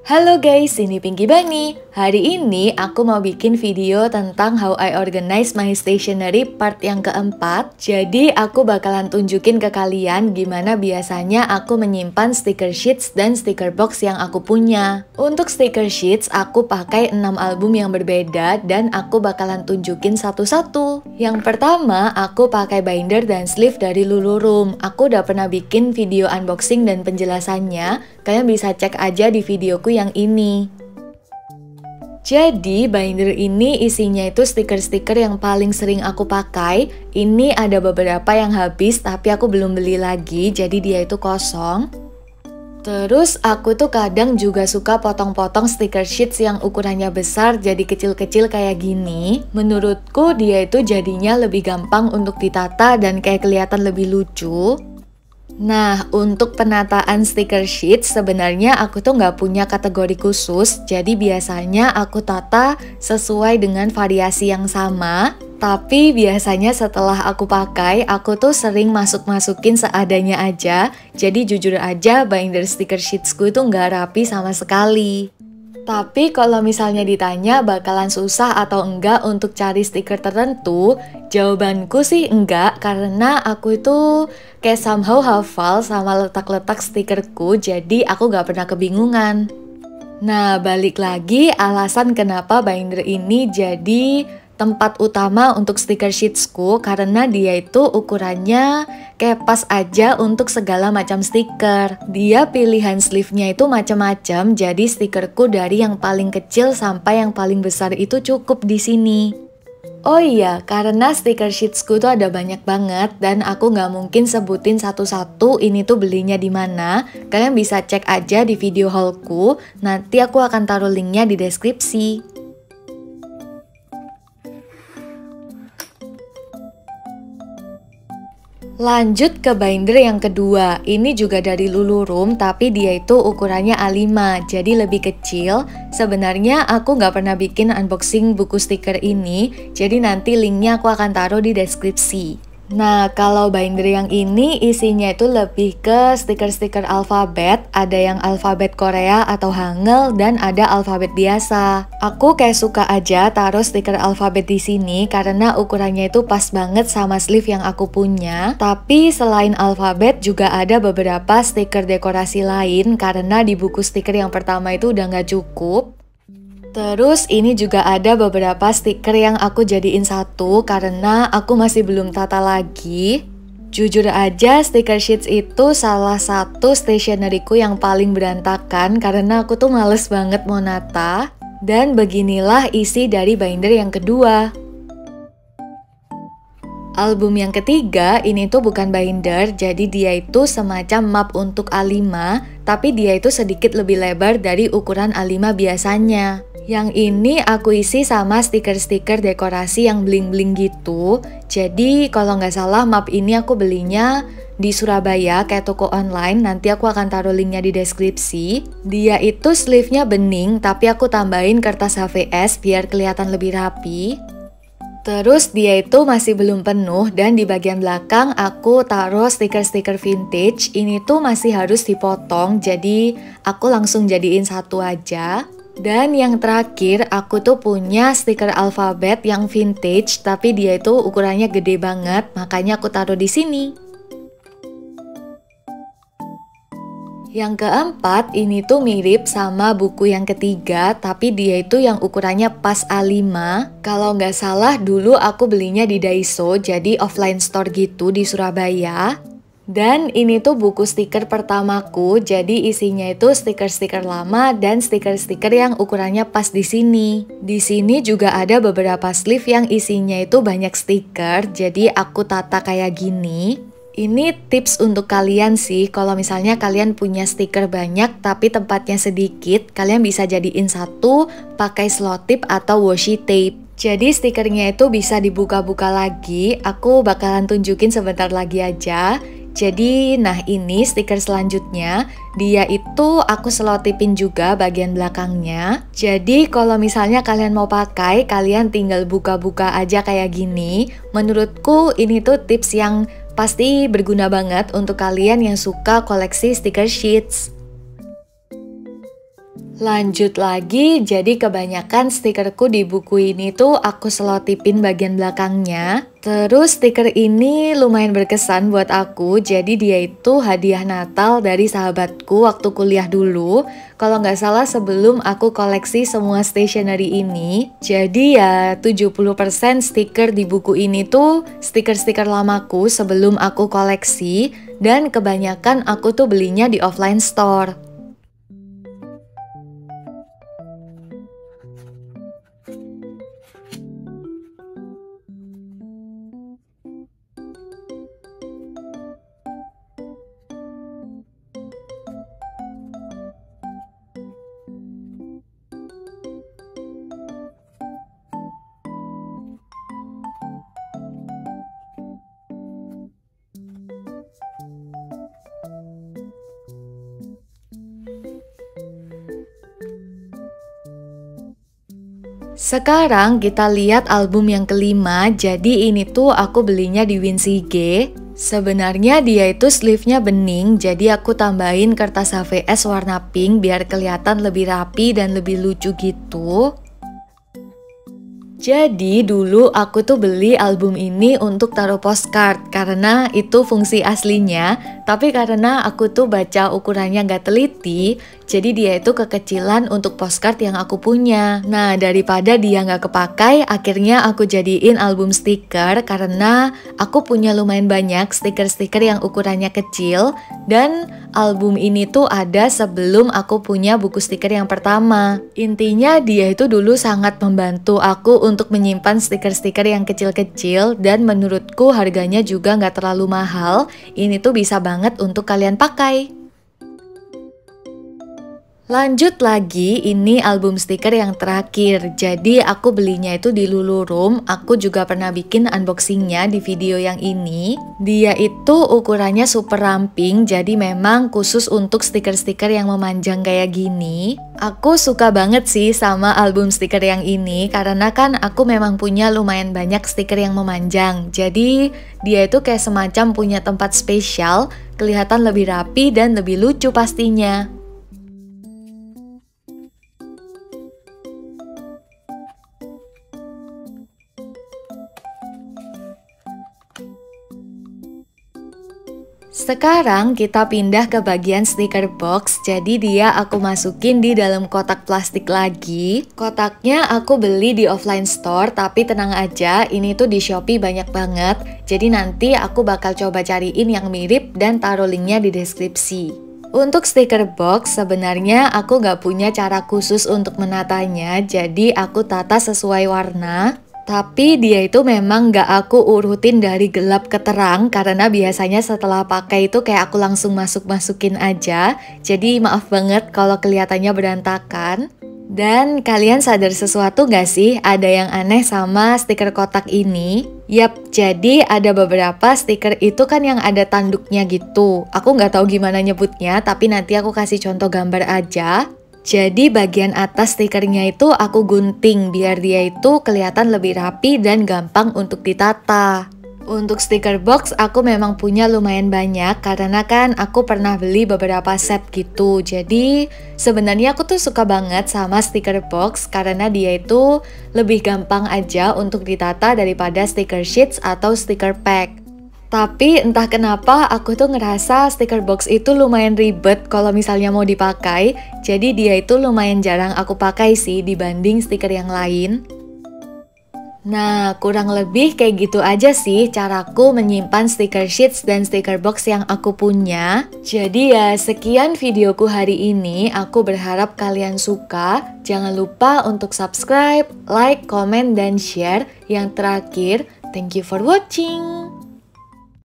Halo guys, ini Pinky Bunny. Hari ini aku mau bikin video tentang how I organize my stationery part yang keempat. Jadi aku bakalan tunjukin ke kalian gimana biasanya aku menyimpan sticker sheets dan sticker box yang aku punya. Untuk sticker sheets aku pakai 6 album yang berbeda dan aku bakalan tunjukin satu-satu. Yang pertama aku pakai binder dan sleeve dari Lulurum. Aku udah pernah bikin video unboxing dan penjelasannya. Kalian bisa cek aja di videoku yang ini. Jadi binder ini isinya itu stiker-stiker yang paling sering aku pakai. Ini ada beberapa yang habis tapi aku belum beli lagi, jadi dia itu kosong. Terus aku tuh kadang juga suka potong-potong stiker sheets yang ukurannya besar jadi kecil-kecil kayak gini. Menurutku dia itu jadinya lebih gampang untuk ditata dan kayak kelihatan lebih lucu. Nah, untuk penataan sticker sheet sebenarnya aku tuh nggak punya kategori khusus, jadi biasanya aku tata sesuai dengan variasi yang sama. Tapi biasanya setelah aku pakai, aku tuh sering masukin seadanya aja. Jadi jujur aja binder sticker sheetsku itu nggak rapi sama sekali. Tapi kalau misalnya ditanya bakalan susah atau enggak untuk cari stiker tertentu, jawabanku sih enggak, karena aku itu kayak somehow hafal sama letak-letak stikerku, jadi aku gak pernah kebingungan. Nah, balik lagi alasan kenapa binder ini jadi tempat utama untuk sticker sheetsku, karena dia itu ukurannya kayak pas aja untuk segala macam stiker. Dia pilihan sleeve-nya itu macam-macam, jadi stikerku dari yang paling kecil sampai yang paling besar itu cukup di sini. Oh iya, karena stiker sheetsku tuh ada banyak banget dan aku nggak mungkin sebutin satu-satu ini tuh belinya di mana. Kalian bisa cek aja di video haulku, nanti aku akan taruh linknya di deskripsi. Lanjut ke binder yang kedua, ini juga dari Lulurum tapi dia itu ukurannya A5, jadi lebih kecil. Sebenarnya aku nggak pernah bikin unboxing buku stiker ini, jadi nanti linknya aku akan taruh di deskripsi. Nah, kalau binder yang ini isinya itu lebih ke stiker-stiker alfabet, ada yang alfabet Korea atau Hangul dan ada alfabet biasa. Aku kayak suka aja taruh stiker alfabet di sini karena ukurannya itu pas banget sama sleeve yang aku punya. Tapi selain alfabet juga ada beberapa stiker dekorasi lain karena di buku stiker yang pertama itu udah nggak cukup. Terus ini juga ada beberapa stiker yang aku jadiin satu karena aku masih belum tata lagi. Jujur aja stiker sheets itu salah satu stationeryku yang paling berantakan karena aku tuh males banget mau nata. Dan beginilah isi dari binder yang kedua. Album yang ketiga ini tuh bukan binder, jadi dia itu semacam map untuk A5, tapi dia itu sedikit lebih lebar dari ukuran A5 biasanya. Yang ini aku isi sama stiker-stiker dekorasi yang bling-bling gitu. Jadi kalau nggak salah map ini aku belinya di Surabaya kayak toko online. Nanti aku akan taruh linknya di deskripsi. Dia itu sleeve-nya bening tapi aku tambahin kertas HVS biar kelihatan lebih rapi. Terus dia itu masih belum penuh dan di bagian belakang aku taruh stiker-stiker vintage. Ini tuh masih harus dipotong, jadi aku langsung jadiin satu aja. Dan yang terakhir aku tuh punya stiker alfabet yang vintage tapi dia itu ukurannya gede banget, makanya aku taruh di sini. Yang keempat ini tuh mirip sama buku yang ketiga tapi dia itu yang ukurannya pas A5. Kalau nggak salah dulu aku belinya di Daiso, jadi offline store gitu di Surabaya. Dan ini tuh buku stiker pertamaku, jadi isinya itu stiker-stiker lama dan stiker-stiker yang ukurannya pas di sini. Di sini juga ada beberapa sleeve yang isinya itu banyak stiker, jadi aku tata kayak gini. Ini tips untuk kalian sih, kalau misalnya kalian punya stiker banyak tapi tempatnya sedikit, kalian bisa jadiin satu pakai selotip atau washi tape. Jadi stikernya itu bisa dibuka-buka lagi, aku bakalan tunjukin sebentar lagi aja. Jadi, nah ini stiker selanjutnya. Dia itu aku selotipin juga bagian belakangnya. Jadi, kalau misalnya kalian mau pakai, kalian tinggal buka-buka aja kayak gini. Menurutku ini tuh tips yang pasti berguna banget untuk kalian yang suka koleksi stiker sheets. Lanjut lagi, jadi kebanyakan stikerku di buku ini tuh aku selotipin bagian belakangnya. Terus stiker ini lumayan berkesan buat aku, jadi dia itu hadiah Natal dari sahabatku waktu kuliah dulu. Kalau nggak salah sebelum aku koleksi semua stationery ini. Jadi ya 70% stiker di buku ini tuh stiker-stiker lamaku sebelum aku koleksi. Dan kebanyakan aku tuh belinya di offline store. Sekarang kita lihat album yang kelima, jadi ini tuh aku belinya di Winsige. Sebenarnya dia itu sleeve-nya bening, jadi aku tambahin kertas HVS warna pink biar kelihatan lebih rapi dan lebih lucu gitu. Jadi dulu aku tuh beli album ini untuk taruh postcard karena itu fungsi aslinya. Tapi karena aku tuh baca ukurannya nggak teliti, jadi dia itu kekecilan untuk postcard yang aku punya. Nah daripada dia nggak kepakai, akhirnya aku jadiin album stiker karena aku punya lumayan banyak stiker-stiker yang ukurannya kecil. Dan album ini tuh ada sebelum aku punya buku stiker yang pertama. Intinya dia itu dulu sangat membantu aku untuk menyimpan stiker-stiker yang kecil-kecil dan menurutku harganya juga nggak terlalu mahal. Ini tuh bisa banget untuk kalian pakai. Lanjut lagi, ini album stiker yang terakhir. Jadi aku belinya itu di Lulurum. Aku juga pernah bikin unboxingnya di video yang ini. Dia itu ukurannya super ramping, jadi memang khusus untuk stiker-stiker yang memanjang kayak gini. Aku suka banget sih sama album stiker yang ini karena kan aku memang punya lumayan banyak stiker yang memanjang. Jadi dia itu kayak semacam punya tempat spesial, kelihatan lebih rapi dan lebih lucu pastinya. Sekarang kita pindah ke bagian stiker box, jadi dia aku masukin di dalam kotak plastik lagi. Kotaknya aku beli di offline store, tapi tenang aja, ini tuh di Shopee banyak banget. Jadi nanti aku bakal coba cariin yang mirip dan taruh linknya di deskripsi. Untuk stiker box, sebenarnya aku nggak punya cara khusus untuk menatanya, jadi aku tata sesuai warna. Tapi dia itu memang gak aku urutin dari gelap ke terang karena biasanya setelah pakai itu kayak aku langsung masukin aja. Jadi maaf banget kalau kelihatannya berantakan. Dan kalian sadar sesuatu gak sih ada yang aneh sama stiker kotak ini? Yap, jadi ada beberapa stiker itu kan yang ada tanduknya gitu. Aku gak tahu gimana nyebutnya, tapi nanti aku kasih contoh gambar aja. Jadi bagian atas stikernya itu aku gunting biar dia itu kelihatan lebih rapi dan gampang untuk ditata. Untuk stiker box aku memang punya lumayan banyak karena kan aku pernah beli beberapa set gitu. Jadi sebenarnya aku tuh suka banget sama stiker box karena dia itu lebih gampang aja untuk ditata daripada stiker sheets atau stiker pack. Tapi entah kenapa aku tuh ngerasa stiker box itu lumayan ribet kalau misalnya mau dipakai. Jadi dia itu lumayan jarang aku pakai sih dibanding stiker yang lain. Nah, kurang lebih kayak gitu aja sih caraku menyimpan stiker sheets dan stiker box yang aku punya. Jadi ya sekian videoku hari ini, aku berharap kalian suka. Jangan lupa untuk subscribe, like, comment, dan share. Yang terakhir, thank you for watching.